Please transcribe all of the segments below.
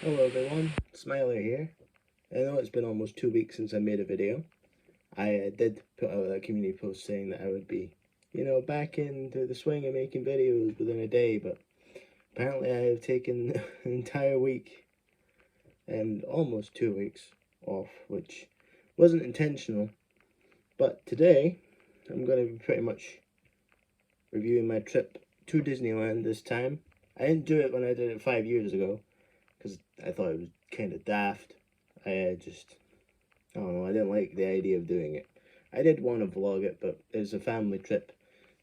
Hello everyone, Smiler here. I know it's been almost 2 weeks since I made a video. I did put out a community post saying that I would be, back into the swing of making videos within a day, but apparently I have taken an entire week and almost 2 weeks off, which wasn't intentional. But today, I'm going to be pretty much reviewing my trip to Disneyland this time. I didn't do it when I did it 5 years ago, because I thought it was kind of daft. I don't know, I didn't like the idea of doing it. I did want to vlog it, but it was a family trip.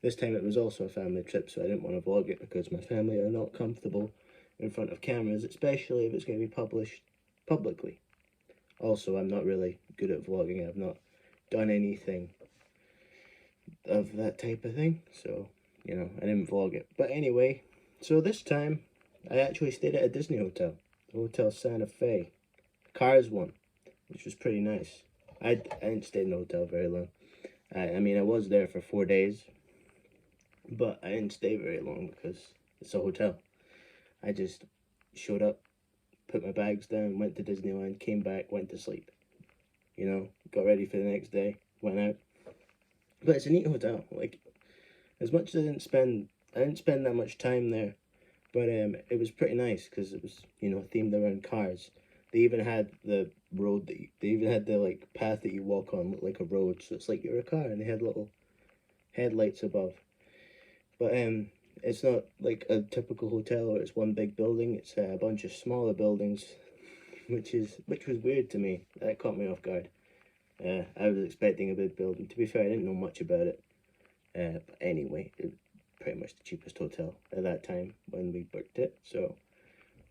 This time it was also a family trip, so I didn't want to vlog it because my family are not comfortable in front of cameras, especially if it's going to be published publicly. Also, I'm not really good at vlogging. I've not done anything of that type of thing, so, I didn't vlog it. But anyway, so this time, I actually stayed at a Disney hotel, the Hotel Santa Fe, Cars one, which was pretty nice. I didn't stay in the hotel very long. I mean, I was there for 4 days, but I didn't stay very long because it's a hotel. I just showed up, put my bags down, went to Disneyland, came back, went to sleep. Got ready for the next day, went out. But it's a neat hotel. Like, as much as I didn't spend that much time there, but it was pretty nice because it was, themed around cars. They even had the road they even had the like path that you walk on look like a road, so it's like you're a car, and they had little headlights above. But it's not like a typical hotel where it's one big building. It's a bunch of smaller buildings, which was weird to me. That caught me off guard. I was expecting a big building. To be fair, I didn't know much about it. But anyway, it was pretty much the cheapest hotel at that time when we booked it. So,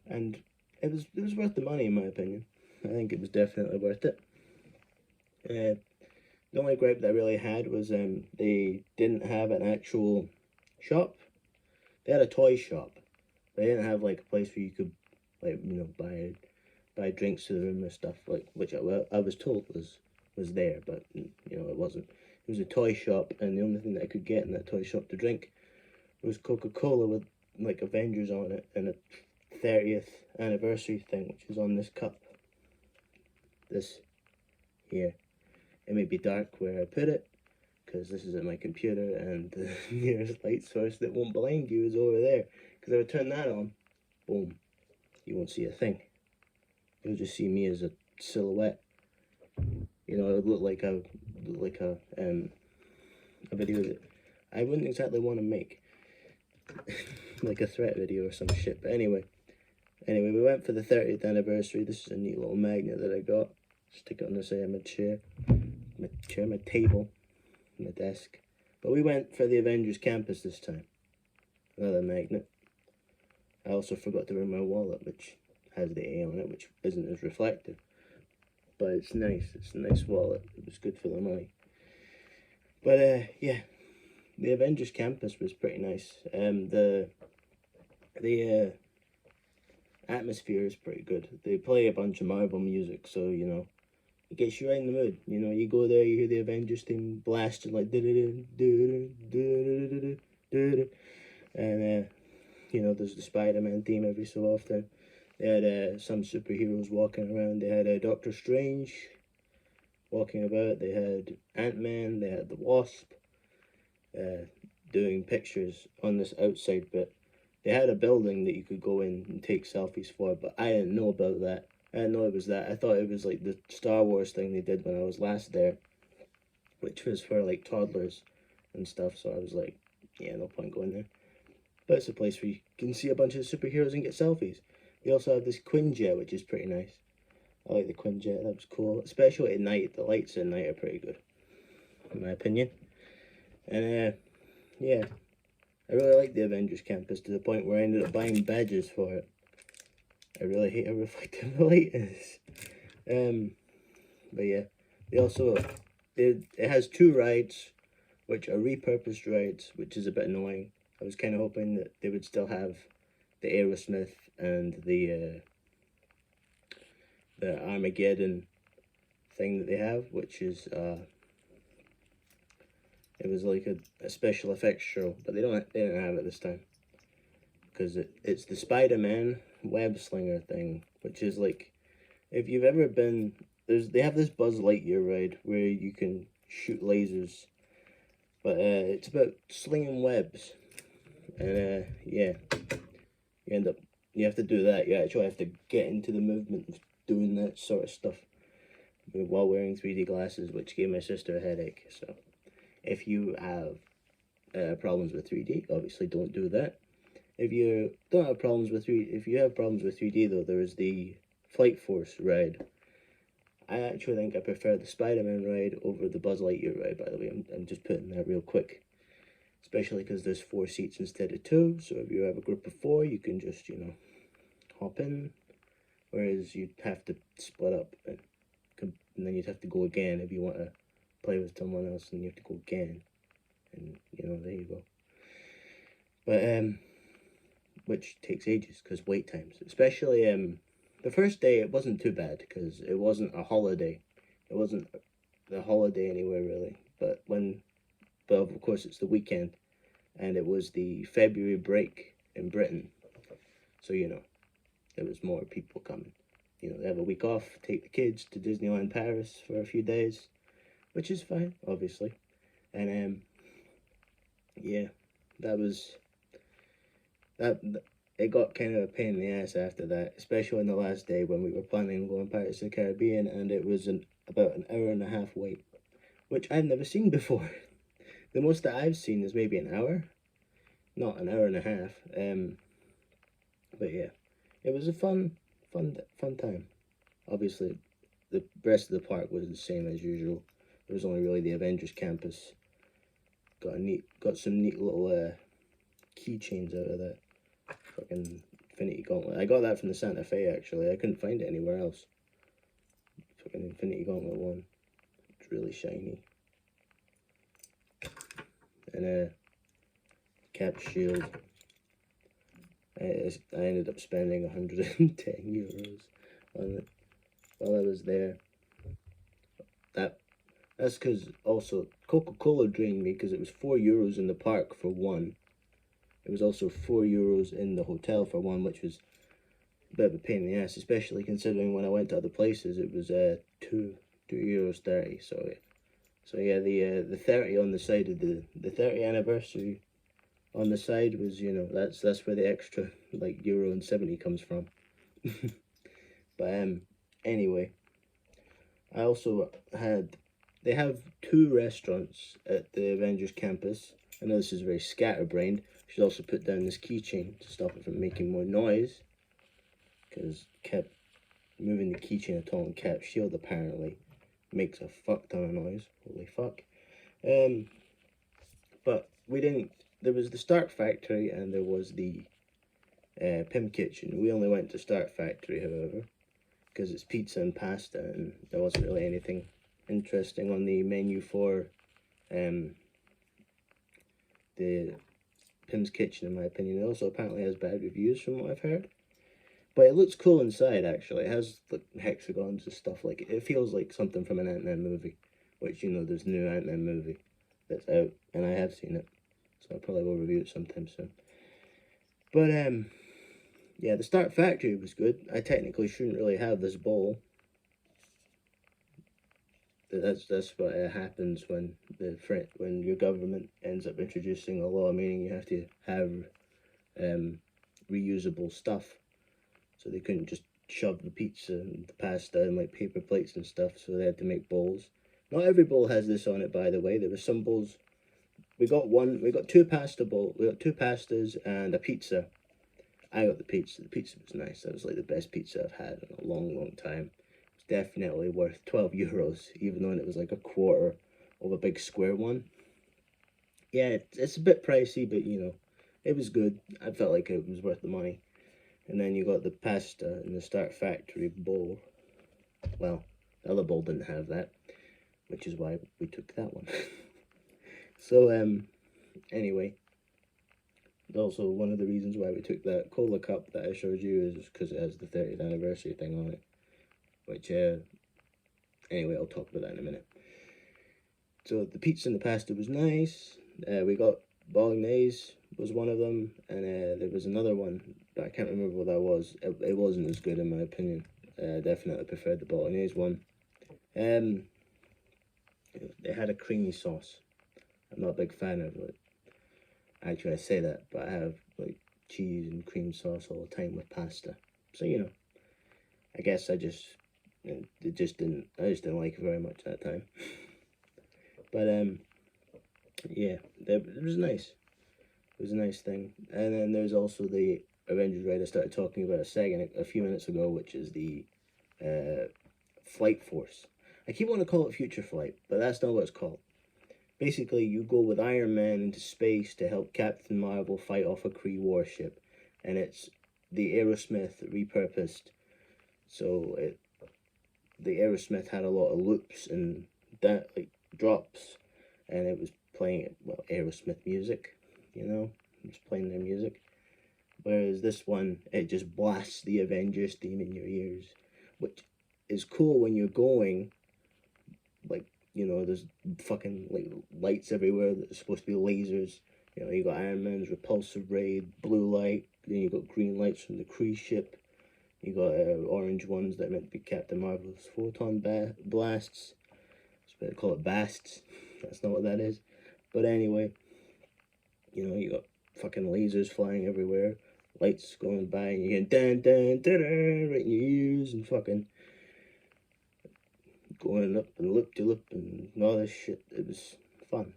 and it was worth the money in my opinion. I think it was definitely worth it. The only gripe that I really had was they didn't have an actual shop. They had a toy shop. They didn't have like a place where you could like buy drinks to the room or stuff like which I was told was there, but it wasn't. It was a toy shop, and the only thing that I could get in that toy shop to drink was Coca-Cola with like Avengers on it and a 30th anniversary thing, which is on this cup. This here. It may be dark where I put it, because this is at my computer, and the nearest light source that won't blind you is over there. Because I would turn that on, boom, you won't see a thing. You'll just see me as a silhouette. It would look like a video that I wouldn't exactly want to make, like a threat video or some shit. But anyway, we went for the 30th anniversary. This is a neat little magnet that I got. Stick it on the side of my chair, my table, my desk. But we went for the Avengers Campus this time. Another magnet. I also forgot to bring my wallet, which has the A on it, which isn't as reflective. But it's nice. It's a nice wallet. It was good for the money. But yeah, the Avengers Campus was pretty nice. The atmosphere is pretty good. They play a bunch of Marvel music, so it gets you right in the mood. You go there, you hear the Avengers theme blasting like and there's the Spider-Man theme every so often. They had some superheroes walking around. They had Doctor Strange walking about. They had Ant-Man. They had the Wasp doing pictures on this outside bit. They had a building that you could go in and take selfies for, but I didn't know about that. I didn't know it was that. I thought it was like the Star Wars thing they did when I was last there, which was for like toddlers and stuff, so I was like, yeah, no point going there. But it's a place where you can see a bunch of superheroes and get selfies. They also have this Quinjet, which is pretty nice. I like the Quinjet, that was cool. Especially at night, the lights at night are pretty good, in my opinion. And yeah, I really like the Avengers Campus to the point where I ended up buying badges for it. I really hate how reflective the light is. But yeah, it has two rides, which are repurposed rides, which is a bit annoying. I was kind of hoping that they would still have the Aerosmith and the Armageddon thing that they have, which is it was like a special effects show, but they didn't have it this time because it's the Spider-Man web slinger thing, which is like, if you've ever been, they have this Buzz Lightyear ride where you can shoot lasers, but it's about slinging webs, and yeah, you end up, you have to do that. You actually have to get into the movement of doing that sort of stuff while wearing 3D glasses, which gave my sister a headache. So if you have problems with 3D, obviously don't do that. If you don't have problems with if you have problems with 3D though, there is the Flight Force ride. I actually think I prefer the Spider-Man ride over the Buzz Lightyear ride, by the way. I'm just putting that real quick. Especially because there's 4 seats instead of 2, so if you have a group of 4, you can just, you know, hop in. Whereas you'd have to split up, and then you'd have to go again if you want to play with someone else, and you have to go again. And, you know, there you go. But, which takes ages, because wait times. Especially, the first day, it wasn't too bad, because it wasn't a holiday. It wasn't a holiday anywhere, really. But of course, it's the weekend, and it was the February break in Britain. So, you know, there was more people coming. You know, they have a week off, take the kids to Disneyland Paris for a few days, which is fine, obviously. And, yeah, that it got kind of a pain in the ass after that, especially on the last day when we were planning on going Pirates of the Caribbean, and it was about an hour and a half wait, which I've never seen before. The most that I've seen is maybe an hour, not an hour and a half. But yeah, it was a fun time. Obviously, the rest of the park was the same as usual. There was only really the Avengers Campus. Got some neat little keychains out of that fucking Infinity Gauntlet. I got that from the Santa Fe actually. I couldn't find it anywhere else. Fucking Infinity Gauntlet one. It's really shiny. And a Cap Shield. I ended up spending 110 euros on it while I was there. That's because also Coca-Cola drained me, because it was 4 euros in the park for one. It was also 4 euros in the hotel for one, which was a bit of a pain in the ass, especially considering when I went to other places it was €2.30. So yeah, the 30 on the side of the 30 anniversary on the side was, you know, that's where the extra like €1.70 comes from. But anyway, I also they have 2 restaurants at the Avengers Campus. I know this is very scatterbrained. I should also put down this keychain to stop it from making more noise, because kept moving the keychain at all and Cap Shield apparently makes a fuck ton of noise. Holy fuck. But we didn't. There was the Start Factory and there was the Pim Kitchen. We only went to Start Factory, however, because it's pizza and pasta, and there wasn't really anything interesting on the menu for the Pim's Kitchen, in my opinion. It also apparently has bad reviews from what I've heard. But it looks cool inside, actually. It has like hexagons and stuff like it. It feels like something from an Ant-Man movie, which, you know, there's a new Ant-Man movie that's out, and I have seen it. So I probably will review it sometime soon. But, yeah, the Start Factory was good. I technically shouldn't really have this bowl. That's what happens when when your government ends up introducing a law, meaning you have to have reusable stuff. So they couldn't just shove the pizza and the pasta in like paper plates and stuff, so they had to make bowls. Not every bowl has this on it, by the way. There were some bowls. We got 2 pasta bowls. We got 2 pastas and a pizza. I got the pizza. The pizza was nice. That was like the best pizza I've had in a long time. It's definitely worth 12 euros, even though it was like a quarter of a big square one. Yeah, it's a bit pricey, but you know, it was good. I felt like it was worth the money. And then you got the pasta in the Start Factory bowl. Well, the other bowl didn't have that, which is why we took that one. So, anyway, also one of the reasons why we took that cola cup that I showed you is because it has the 30th anniversary thing on it. Which, anyway, I'll talk about that in a minute. So the pizza and the pasta was nice. We got bolognese, was one of them, and there was another one, but I can't remember what that was. It wasn't as good in my opinion. Definitely preferred the bolognese one. It had a creamy sauce. I'm not a big fan of it. Actually, I say that, but I have like cheese and cream sauce all the time with pasta. So I guess I just just didn't like it very much that time. But yeah, it was nice. It was a nice thing. And then there's also the Avengers ride I started talking about a few minutes ago, which is the Flight Force. I keep wanting to call it Future Flight, but that's not what it's called. Basically, you go with Iron Man into space to help Captain Marvel fight off a Kree warship, and it's the Aerosmith repurposed. So the Aerosmith had a lot of loops and that like drops, and it was playing Aerosmith music. It was playing their music. Whereas this one, it just blasts the Avengers theme in your ears, which is cool when you're going. Like, there's fucking like lights everywhere that are supposed to be lasers. You got Iron Man's repulsive ray, blue light. Then you got green lights from the Kree ship. You got orange ones that are meant to be Captain Marvel's photon blasts. So they call it basts. That's not what that is. But anyway, you got fucking lasers flying everywhere, lights going by, and you get dun dun dun dun right in your ears, and fucking going up and loop to loop and all this shit. It was fun.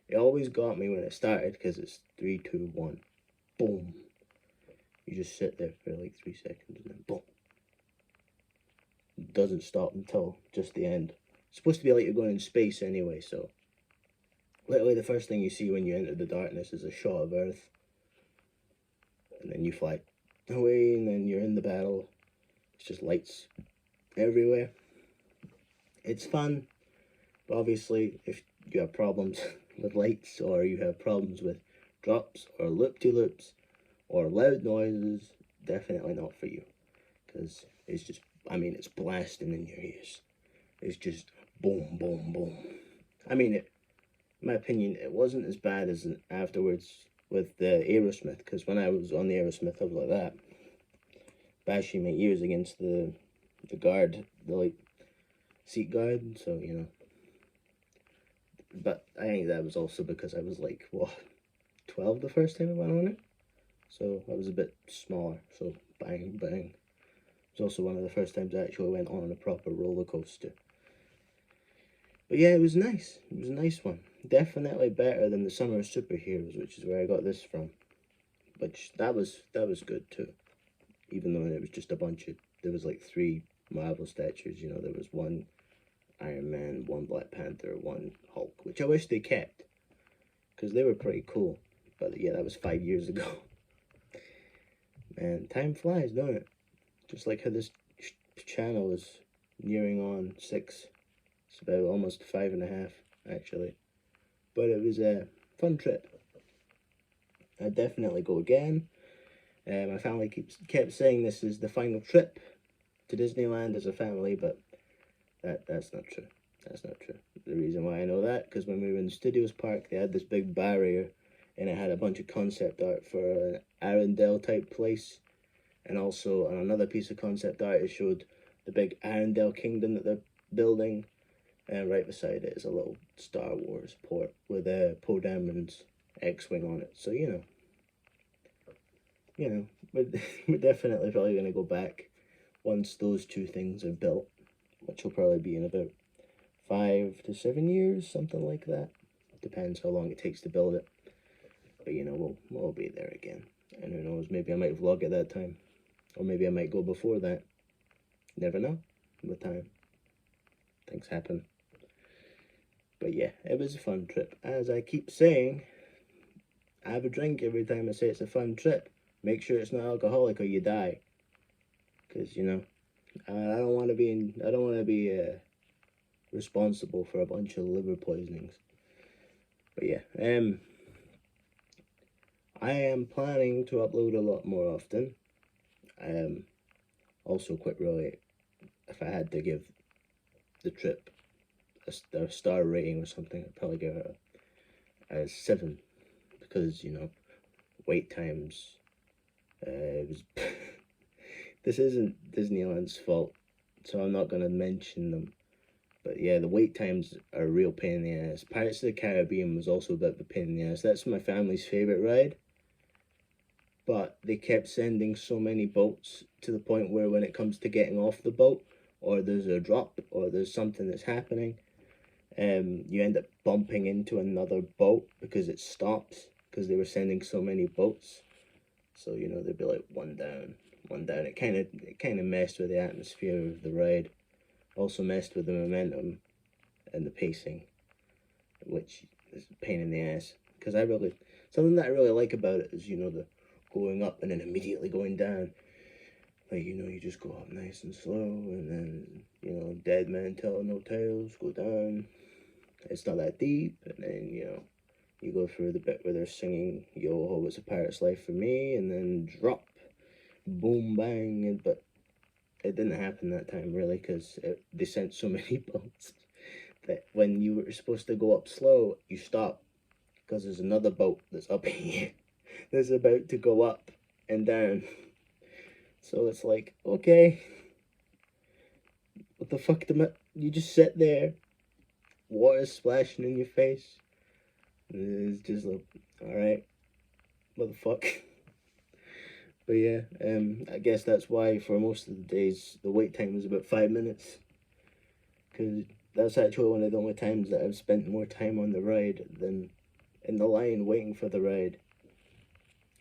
It always got me when it started because it's 3, 2, 1, boom. You just sit there for like 3 seconds and then boom. It doesn't stop until just the end. It's supposed to be like you're going in space anyway, so literally the first thing you see when you enter the darkness is a shot of Earth, and then you fly away, and then you're in the battle. It's just lights everywhere. It's fun, but obviously if you have problems with lights, or you have problems with drops or loop-de-loops or loud noises, definitely not for you, because it's just, it's blasting in your ears. It's just boom, boom, boom. In my opinion, it wasn't as bad as afterwards with the Aerosmith, because when I was on the Aerosmith, I was like that, bashing my ears against the guard, the like seat guard. So but I think that was also because I was like 12 the first time I went on it, so I was a bit smaller. So bang bang. It was also one of the first times I actually went on a proper roller coaster. But yeah, it was nice. It was a nice one. Definitely better than the Summer of Superheroes, which is where I got this from. Which that was good too. Even though it was just there was like 3 Marvel statues. There was 1 Iron Man, 1 Black Panther, 1 Hulk, which I wish they kept, because they were pretty cool. But yeah, that was 5 years ago. Man, time flies, don't it? Just like how this channel is nearing on 6. It's about almost 5.5, actually. But it was a fun trip. I'd definitely go again. My family kept saying this is the final trip to Disneyland as a family, but that's not true. That's not true. The reason why I know that, because when we were in the Studios Park, they had this big barrier, and it had a bunch of concept art for an Arendelle type place, and also on another piece of concept art, it showed the big Arendelle kingdom that they're building, and right beside it is a little Star Wars port with Poe Dameron's X-Wing on it. So we're definitely probably going to go back once those 2 things are built, which will probably be in about 5 to 7 years, something like that. Depends how long it takes to build it. But we'll be there again. And who knows, maybe I might vlog at that time, or maybe I might go before that. Never know with time. Things happen. But yeah, it was a fun trip. As I keep saying, I have a drink every time I say it's a fun trip. Make sure it's not alcoholic or you die. Because I don't want to be responsible for a bunch of liver poisonings. But yeah, I am planning to upload a lot more often. Also quite really, if I had to give the trip a star rating or something, I'd probably give it a 7, because, you know, wait times, it was, this isn't Disneyland's fault, so I'm not going to mention them. But yeah, the wait times are a real pain in the ass. Pirates of the Caribbean was also a bit of a pain in the ass. That's my family's favourite ride. But they kept sending so many boats to the point where when it comes to getting off the boat, or there's a drop, or there's something that's happening, you end up bumping into another boat because it stops, because they were sending so many boats. So, you know, they'd be like one down, one down. It kind of messed with the atmosphere of the ride. Also messed with the momentum and the pacing, which is a pain in the ass. Because something that I really like about it is, you know, the going up and then immediately going down. Like, you know, you just go up nice and slow, and then, you know, dead man tell no tales, go down. It's not that deep, and then, you know, you go through the bit where they're singing Yo Ho, It's a Pirate's Life for Me, and then drop, boom, bang, but it didn't happen that time, really, because they sent so many boats that when you were supposed to go up slow, you stop, because there's another boat that's up here that's about to go up and down. So it's like, okay, what the fuck, you just sit there, water splashing in your face, and it's just like, alright, what the fuck. But yeah, I guess that's why for most of the days the wait time was about 5 minutes, because that's actually one of the only times that I've spent more time on the ride than in the line waiting for the ride.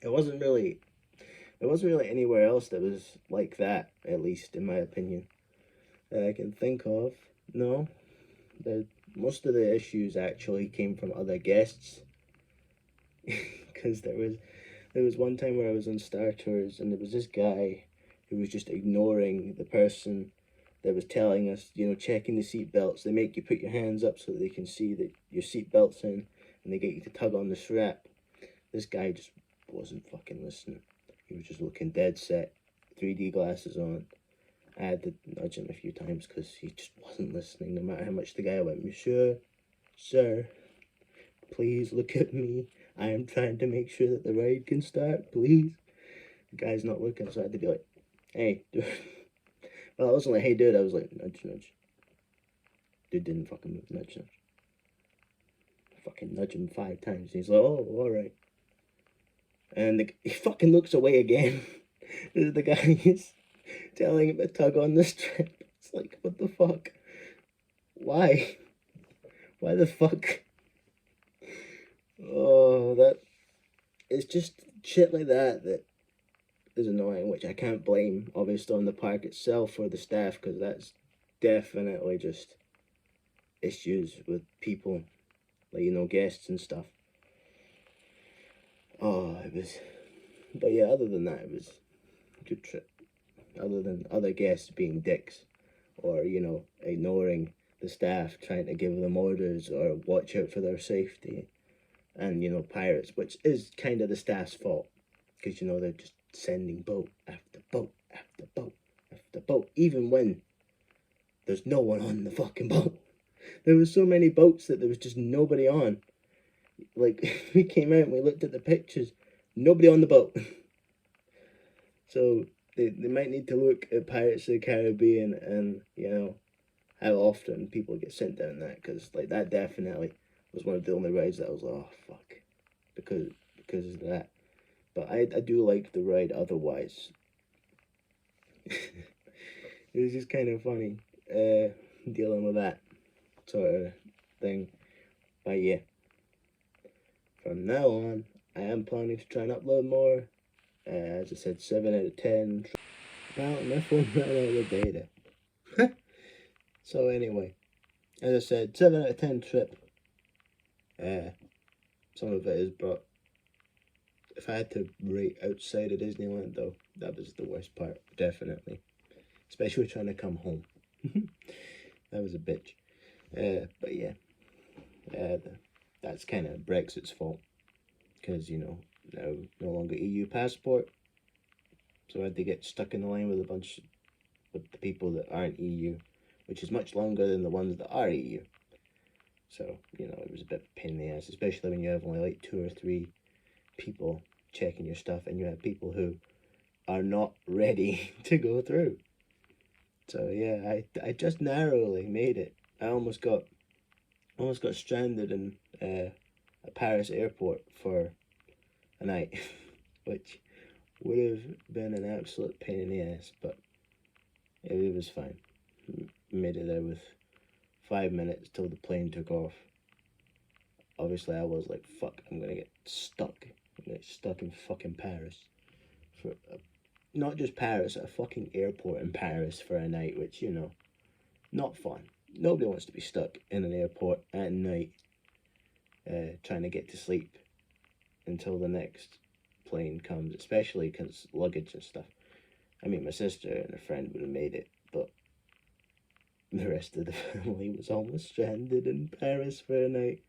It wasn't really anywhere else that was like that, at least in my opinion, that I can think of. No, most of the issues actually came from other guests, because there was one time where I was on Star Tours and there was this guy who was just ignoring the person that was telling us, you know, checking the seat belts. They make you put your hands up so that they can see that your seat belt's in, and they get you to tug on the strap. This guy just wasn't fucking listening. He was just looking dead set, 3D glasses on. I had to nudge him a few times because he just wasn't listening, no matter how much the guy went, Monsieur, sir, please look at me. I am trying to make sure that the ride can start, please. The guy's not looking, so I had to be like, hey, dude. Well, I wasn't like, hey, dude. I was like, nudge, nudge. Dude didn't fucking move, nudge, nudge. Fucking nudge him 5 times. He's like, oh, alright. And he fucking looks away again. The guy is telling him to tug on the strap. It's like, what the fuck? Why? Why the fuck? Oh, it's just shit like that is annoying, which I can't blame, obviously, on the park itself or the staff, because that's definitely just issues with people, like, you know, guests and stuff. Oh, but yeah, other than that, it was a good trip. Other than other guests being dicks, or, you know, ignoring the staff, trying to give them orders or watch out for their safety, and, you know, pirates, which is kind of the staff's fault, because, you know, they're just sending boat after boat after boat after boat, even when there's no one on the fucking boat. There was so many boats that there was just nobody on. Like, we came out and we looked at the pictures, nobody on the boat. So they might need to look at Pirates of the Caribbean and, you know, how often people get sent down that, because, like, that definitely was one of the only rides that I was like, oh, fuck, because of that. But I do like the ride otherwise. It was just kind of funny dealing with that sort of thing. But yeah, from now on, I am planning to try and upload more. As I said, 7 out of 10. Apparently my phone ran out of data. So anyway, as I said, 7 out of 10 trip. Some of it is, but if I had to rate outside of Disneyland, though, that was the worst part, definitely. Especially trying to come home. That was a bitch. But yeah, that's kind of Brexit's fault, because, you know, now no longer EU passport, so I had to get stuck in the line with the people that aren't EU, which is much longer than the ones that are EU. So, you know, it was a bit of a pain in the ass, especially when you have only like 2 or 3 people checking your stuff, and you have people who are not ready to go through. So yeah, I just narrowly made it. I almost got stranded in a Paris airport for a night, which would have been an absolute pain in the ass, but it was fine. Made it there with 5 minutes till the plane took off. Obviously, I was like, fuck, I'm gonna get stuck. I'm gonna get stuck in fucking Paris. Not just Paris, a fucking airport in Paris for a night, which, you know, not fun. Nobody wants to be stuck in an airport at night trying to get to sleep until the next plane comes, especially because luggage and stuff. I mean, my sister and a friend would have made it, but the rest of the family was almost stranded in Paris for a night.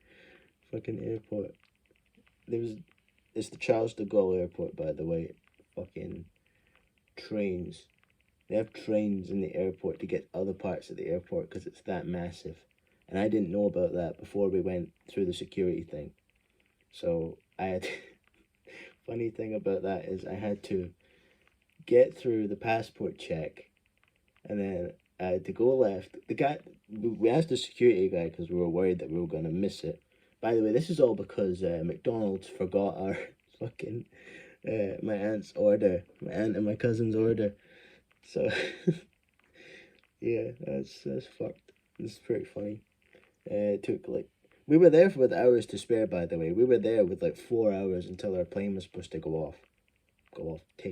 Fucking airport. It's the Charles de Gaulle airport, by the way. Fucking trains. They have trains in the airport to get other parts of the airport because it's that massive. And I didn't know about that before we went through the security thing. So I had... Funny thing about that is I had to get through the passport check, and then I had to go left. The guy... We asked the security guy because we were worried that we were going to miss it. By the way, this is all because McDonald's forgot our fucking... my aunt's order. My aunt and my cousin's order. So, yeah, that's fucked. It's pretty funny. It took like... We were there with hours to spare, by the way. We were there with like 4 hours until our plane was supposed to take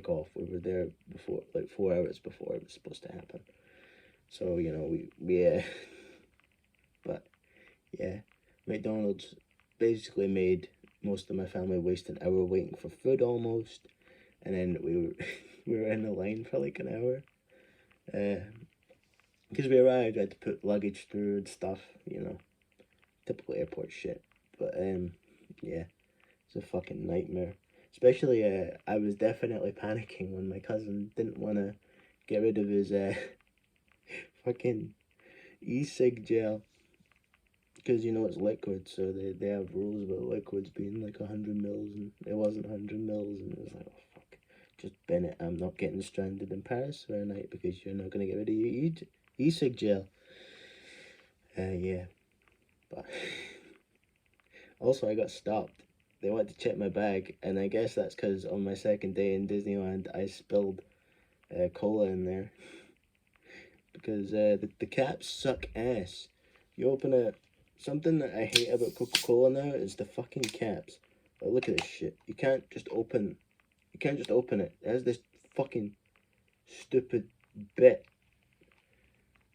off. We were there before, like 4 hours before it was supposed to happen. So, you know, we but, yeah, McDonald's basically made most of my family waste an hour waiting for food almost. And then we were in the line for like an hour. Because we arrived, I had to put luggage through and stuff, you know. Typical airport shit. But, yeah, it's a fucking nightmare. Especially, I was definitely panicking when my cousin didn't want to get rid of his, fucking e-cig gel. Because, you know, it's liquid, so they have rules about liquids being like 100 mils, and it wasn't 100 mils, and it was like, oh, fuck. Just bin it. I'm not getting stranded in Paris for a night because you're not going to get rid of your e-cig gel. Yeah. But also, I got stopped. They wanted to check my bag, and I guess that's because on my second day in Disneyland, I spilled cola in there. Because the caps suck ass. You open it. Something that I hate about Coca-Cola now is the fucking caps. Like, look at this shit. You can't just open it. It has this fucking stupid bit.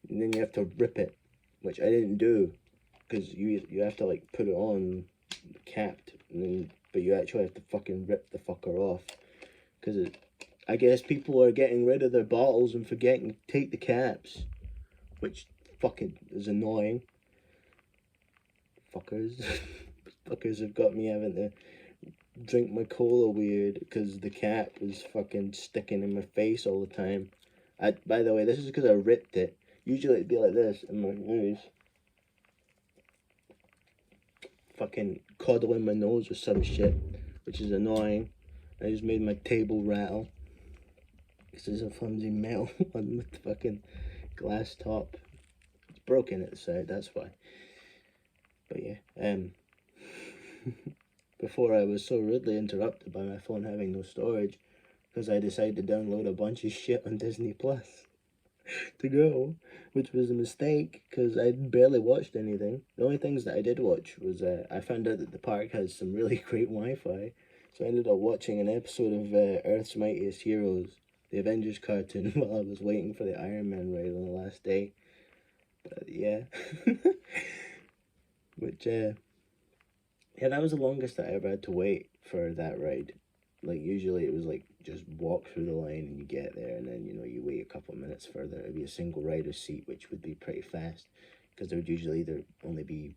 And then you have to rip it, which I didn't do. Because you have to, like, put it on capped. But you actually have to fucking rip the fucker off. Because I guess people are getting rid of their bottles and forgetting to take the caps. Which fucking is annoying. Fuckers. Fuckers have got me having to drink my cola weird because the cap was fucking sticking in my face all the time. By the way, this is because I ripped it. Usually it'd be like this in my nose. Fucking coddling my nose or some shit, which is annoying. I just made my table rattle. This is a flimsy metal one with the fucking glass top. It's broken at the side, that's why. But yeah, before I was so rudely interrupted by my phone having no storage because I decided to download a bunch of shit on Disney Plus to go, which was a mistake because I barely watched anything. The only things that I did watch was I found out that the park has some really great Wi-Fi, so I ended up watching an episode of Earth's Mightiest Heroes, the Avengers cartoon, while I was waiting for the Iron Man ride on the last day. But yeah. Which, yeah, that was the longest that I ever had to wait for that ride. Like, usually it was like, just walk through the line and you get there, and then, you know, you wait a couple of minutes further. It'd be a single rider seat, which would be pretty fast, because there would usually either only be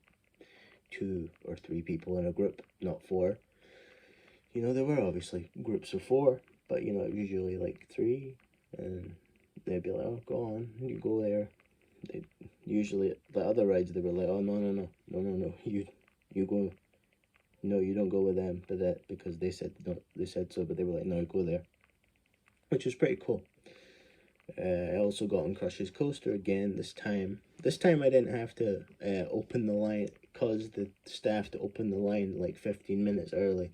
2 or 3 people in a group, not 4. You know, there were obviously groups of 4, but, you know, usually like 3, and they'd be like, oh, go on, you go there. Usually the other rides, they were like, oh, no, you go no, you don't go with them, but that because they said no, they said so, but they were like, no, go there, which was pretty cool. I also got on Crush's coaster again this time. This time I didn't have to open the line, cause the staff to open the line like 15 minutes early,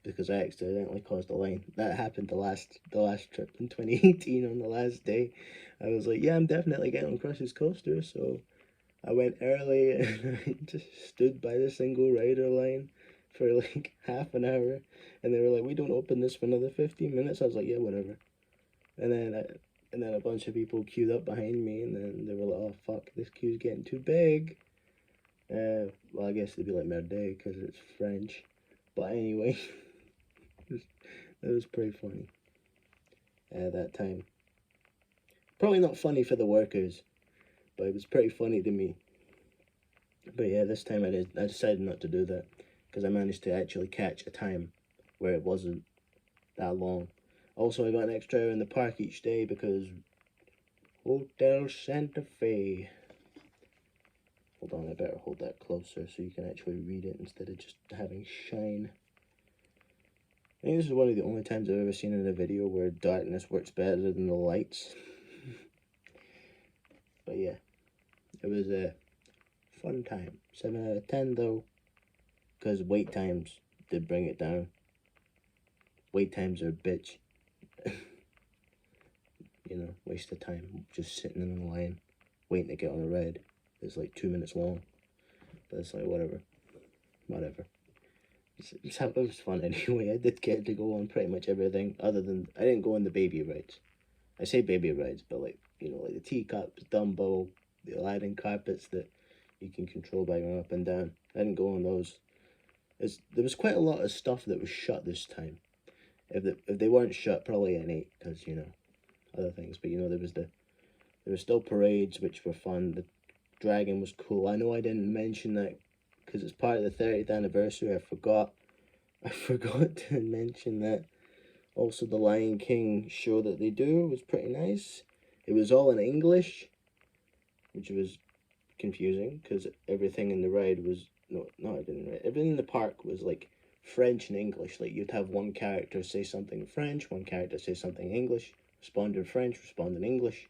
because I accidentally caused a line. That happened the last trip in 2018 on the last day. I was like, yeah, I'm definitely getting on Crush's coaster, so I went early and I just stood by the single rider line for like half an hour, and they were like, we don't open this for another 15 minutes. I was like, yeah, whatever. And then a bunch of people queued up behind me, and then they were like, oh fuck, this queue's getting too big. Well, I guess they'd be like merde because it's French. But anyway, it was pretty funny that time. Probably not funny for the workers, but it was pretty funny to me. But yeah, this time I decided not to do that because I managed to actually catch a time where it wasn't that long. Also, I got an extra hour in the park each day because Hotel Santa Fe. Hold on, I better hold that closer so you can actually read it instead of just having shine. I think this is one of the only times I've ever seen in a video where darkness works better than the lights. But yeah, it was a fun time. 7 out of 10 though, because wait times did bring it down. Wait times are a bitch. You know, waste of time just sitting in the line waiting to get on a red. It's like 2 minutes long, but it's like whatever. It was fun anyway. I did get to go on pretty much everything other than I didn't go on the baby rides. I say baby rides, but like, you know, like the teacups, Dumbo, the Aladdin carpets that you can control by going up and down. I didn't go on those. There was quite a lot of stuff that was shut this time. If they weren't shut, probably I ate because, you know, other things. But you know, there were still parades which were fun. The dragon was cool. I know I didn't mention that because it's part of the 30th anniversary. I forgot to mention that. Also, the Lion King show that they do was pretty nice. It was all in English, which was confusing because everything in the ride was not even in the ride. Everything in the park was like French and English. Like you'd have one character say something in French, one character say something in English, respond in French, respond in English.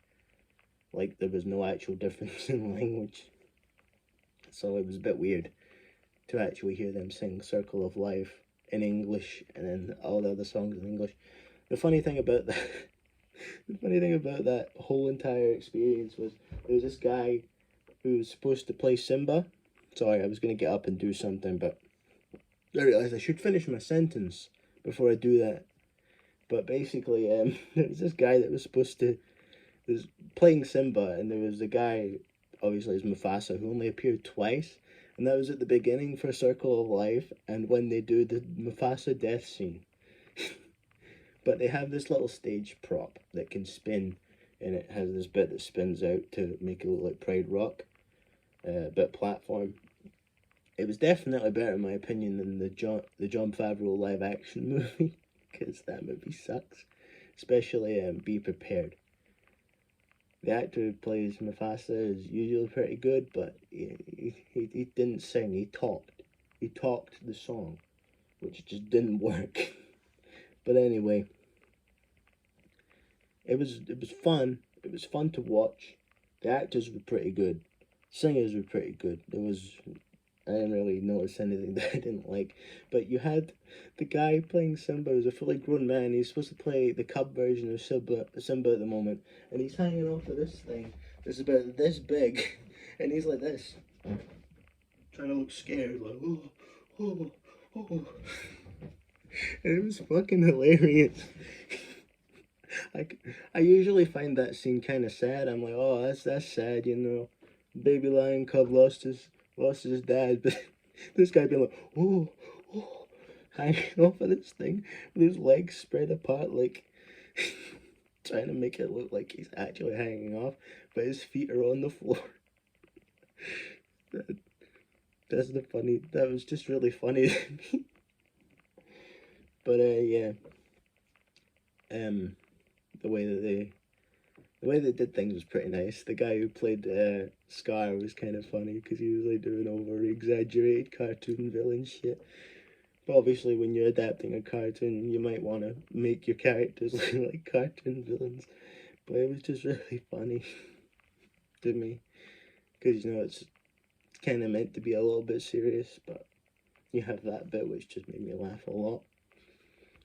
Like there was no actual difference in language. So it was a bit weird to actually hear them sing Circle of Life in English and then all the other songs in English. The funny thing about that whole entire experience was there was this guy who was supposed to play Simba. Sorry, I was gonna get up and do something, but I realized I should finish my sentence before I do that. But basically, there was this guy that was playing Simba, and there was a guy, obviously it's Mufasa, who only appeared twice, and that was at the beginning for Circle of Life, and when they do the Mufasa death scene. But they have this little stage prop that can spin, and it has this bit that spins out to make it look like Pride Rock, bit platform. It was definitely better in my opinion than the John Favreau live action movie, because that movie sucks. Especially Be Prepared. The actor who plays Mufasa is usually pretty good, but he didn't sing, he talked. He talked the song, which just didn't work. But anyway, it was fun. It was fun to watch. The actors were pretty good. Singers were pretty good. I didn't really notice anything that I didn't like. But you had the guy playing Simba who's a fully grown man. He's supposed to play the cub version of Simba at the moment. And he's hanging off of this thing that's about this big. And he's like this. Trying to look scared. Like, oh. And it was fucking hilarious. I usually find that scene kind of sad. I'm like, oh, that's sad, you know. Baby lion cub lost his dad, but this guy being like, oh, hanging off of this thing with his legs spread apart, like trying to make it look like he's actually hanging off, but his feet are on the floor. That was just really funny to me. But yeah, the way they did things was pretty nice. The guy who played Scar was kind of funny because he was like doing over exaggerated cartoon villain shit. But obviously, when you're adapting a cartoon, you might want to make your characters look like cartoon villains. But it was just really funny to me, because it's kind of meant to be a little bit serious, but you have that bit which just made me laugh a lot.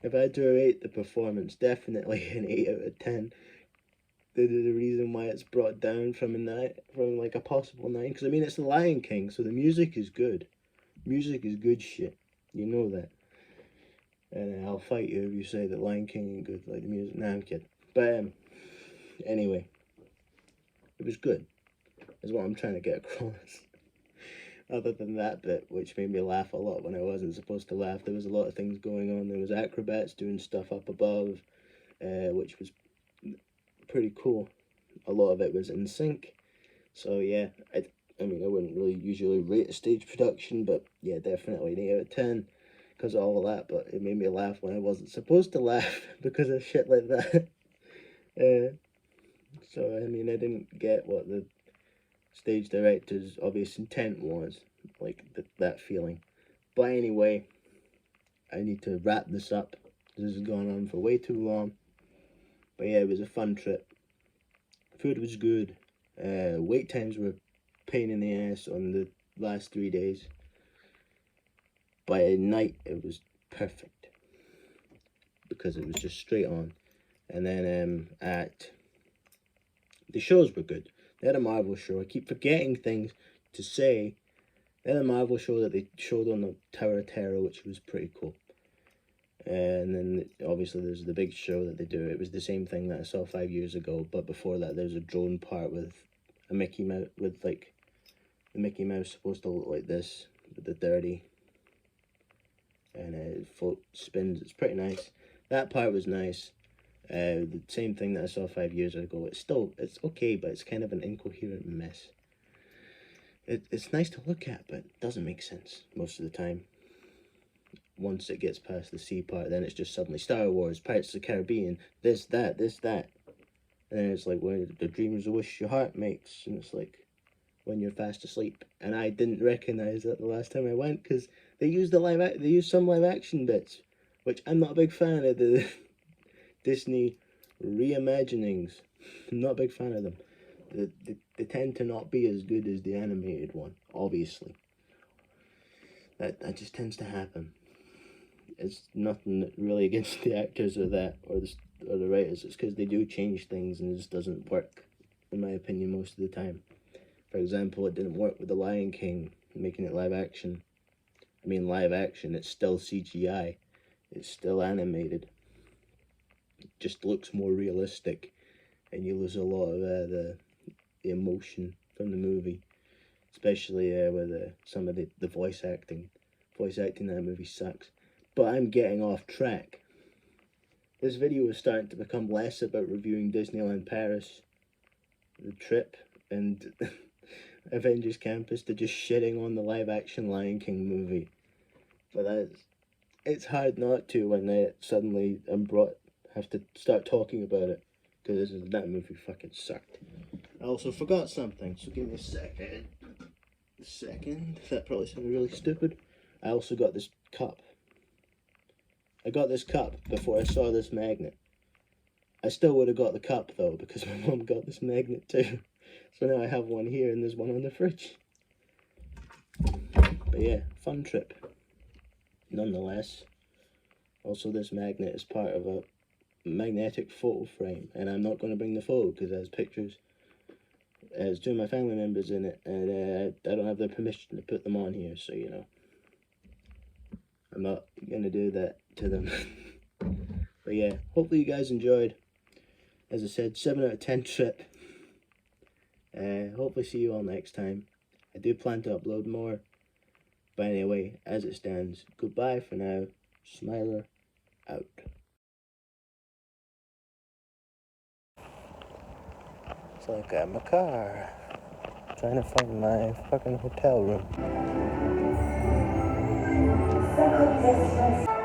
If I had to rate the performance, definitely an 8 out of 10. The reason why it's brought down from like a possible 9, because I mean it's the Lion King, so the music is good. Music is good shit. You know that. And I'll fight you if you say that Lion King ain't good like the music. Nah, I'm kidding. But anyway, it was good. Is what I'm trying to get across. Other than that bit, which made me laugh a lot when I wasn't supposed to laugh, there was a lot of things going on. There was acrobats doing stuff up above, which was pretty cool. A lot of it was in sync. So yeah, I mean, I wouldn't really usually rate a stage production, but yeah, definitely an 8 out of 10 because of all of that. But it made me laugh when I wasn't supposed to laugh because of shit like that. So I mean, I didn't get what the stage director's obvious intent was, like that feeling. But anyway, I need to wrap this up. This has gone on for way too long. But yeah, it was a fun trip. Food was good. Wait times were a pain in the ass on the last 3 days. By night, it was perfect because it was just straight on. And then at the shows were good. They had a Marvel show. I keep forgetting things to say. They had a Marvel show that they showed on the Tower of Terror, which was pretty cool. And then obviously there's the big show that they do. It was the same thing that I saw 5 years ago, but before that there's a drone part with a Mickey Mouse, with like the Mickey Mouse supposed to look like this with the dirty, and it spins. It's pretty nice. That part was nice. The same thing that I saw 5 years ago. It's okay, but it's kind of an incoherent mess. It's nice to look at, but it doesn't make sense most of the time. Once it gets past the sea part, then it's just suddenly Star Wars, Pirates of the Caribbean, this, that. And then it's like, when the dreams a wish your heart makes, and it's like, when you're fast asleep. And I didn't recognize that the last time I went, because they used some live action bits, which I'm not a big fan of the Disney reimaginings. I'm not a big fan of them. They tend to not be as good as the animated one, obviously. That just tends to happen. It's nothing really against the actors or the writers. It's because they do change things and it just doesn't work, in my opinion, most of the time. For example, it didn't work with The Lion King, making it live action. I mean, live action, it's still CGI. It's still animated. It just looks more realistic, and you lose a lot of the emotion from the movie, especially with some of the voice acting. Voice acting in that movie sucks. But I'm getting off track. This video is starting to become less about reviewing Disneyland Paris, the trip, and Avengers Campus, to just shitting on the live-action Lion King movie. But it's hard not to when I suddenly have to start talking about it, because that movie fucking sucked. I also forgot something, so give me a second. That probably sounded really stupid. I also got this cup. I got this cup before I saw this magnet. I still would have got the cup though, because my mom got this magnet too. So now I have one here and there's one on the fridge. But yeah, fun trip. Nonetheless. Also, this magnet is part of a magnetic photo frame, and I'm not going to bring the photo because it has pictures. It has two of my family members in it, and I don't have their permission to put them on here, so I'm not going to do that to them. But yeah, hopefully you guys enjoyed. As I said, 7 out of 10 trip. Hopefully see you all next time. I do plan to upload more. But anyway, as it stands, goodbye for now. Smiler out. It's like I'm in my car, trying to find my fucking hotel room.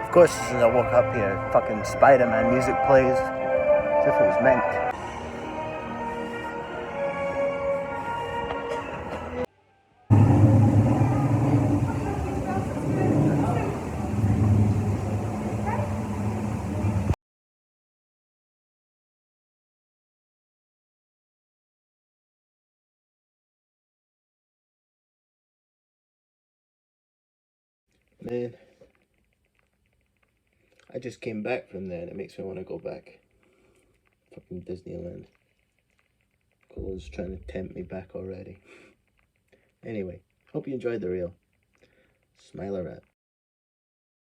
Of course, as I woke up here, fucking Spider-Man music plays, as if it was meant. Man, I just came back from there and it makes me want to go back. Fucking Disneyland. Cole's trying to tempt me back already. Anyway, hope you enjoyed the reel. Smiler at.